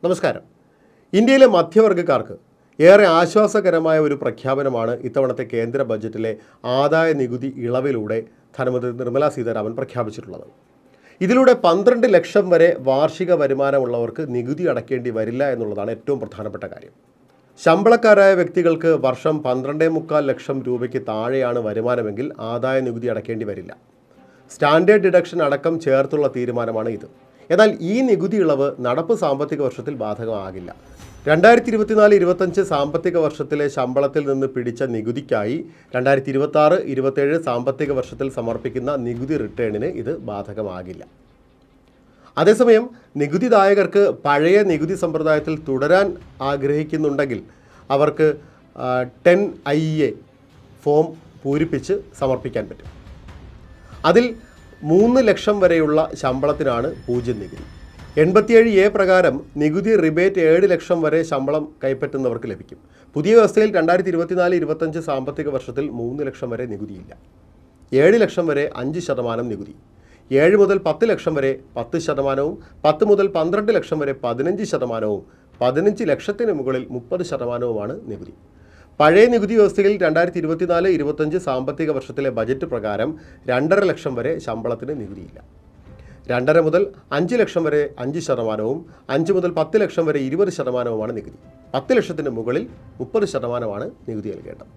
നമസ്കാരം. ഇന്ത്യയിലെ മധ്യവർഗ്ഗക്കാർക്ക് ഏറെ ആശ്വാസകരമായ ഒരു പ്രഖ്യാപനമാണ് ഇത്തവണത്തെ കേന്ദ്ര ബജറ്റിലെ ആദായ നികുതി ഇളവിലൂടെ ധനമന്ത്രി നിർമ്മലാ സീതാരാമൻ പ്രഖ്യാപിച്ചിട്ടുള്ളത്. ഇതിലൂടെ 12 ലക്ഷം വരെ വാർഷിക വരുമാനമുള്ളവർക്ക് നികുതി അടയ്ക്കേണ്ടി വരില്ല എന്നുള്ളതാണ് ഏറ്റവും പ്രധാനപ്പെട്ട കാര്യം. ശമ്പളക്കാരായ വ്യക്തികൾക്ക് വർഷം 12.25 ലക്ഷം രൂപയ്ക്ക് താഴെയാണ് വരുമാനമെങ്കിൽ ആദായ നികുതി അടയ്ക്കേണ്ടി വരില്ല. സ്റ്റാൻഡേർഡ് ഡിഡക്ഷൻ അടക്കം ചേർത്തുള്ള തീരുമാനമാണ് ഇത്. എന്നാൽ ഈ നികുതി ഇളവ് നടപ്പ് സാമ്പത്തിക വർഷത്തിൽ ബാധകമാകില്ല. 2024-25 സാമ്പത്തിക വർഷത്തിലെ ശമ്പളത്തിൽ നിന്ന് പിടിച്ച നികുതിക്കായി 2026-27 സാമ്പത്തിക വർഷത്തിൽ സമർപ്പിക്കുന്ന നികുതി റിട്ടേണിന് ഇത് ബാധകമാകില്ല. അതേസമയം നികുതിദായകർക്ക് പഴയ നികുതി സമ്പ്രദായത്തിൽ തുടരാൻ ആഗ്രഹിക്കുന്നുണ്ടെങ്കിൽ അവർക്ക് 10IA ഫോം പൂരിപ്പിച്ച് സമർപ്പിക്കാൻ പറ്റും. അതിൽ 3 ലക്ഷം വരെയുള്ള ശമ്പളത്തിനാണ് 0 നികുതി. 87A പ്രകാരം നികുതി റിബേറ്റ് 7 ലക്ഷം വരെ ശമ്പളം കൈപ്പറ്റുന്നവർക്ക് ലഭിക്കും. പുതിയ വ്യവസ്ഥയിൽ 2024-25 സാമ്പത്തിക വർഷത്തിൽ 3 ലക്ഷം വരെ നികുതിയില്ല. 7 ലക്ഷം വരെ 5% നികുതി, 7 മുതൽ 10 ലക്ഷം വരെ 10%, 10 മുതൽ 12 ലക്ഷം വരെ 15%, 15 ലക്ഷത്തിന് മുകളിൽ 30%മാണ് നികുതി. പഴയ നികുതി വ്യവസ്ഥയിൽ 2024-25 സാമ്പത്തിക വർഷത്തിലെ ബജറ്റ് പ്രകാരം 2.5 ലക്ഷം വരെ ശമ്പളത്തിന് നികുതിയില്ല. 2.5 മുതൽ 5 ലക്ഷം വരെ 5%, 5 മുതൽ 10 ലക്ഷം വരെ 20%മാണ് നികുതി. 10 ലക്ഷത്തിന് മുകളിൽ 30%മാണ് നികുതി നൽകേണ്ടത്.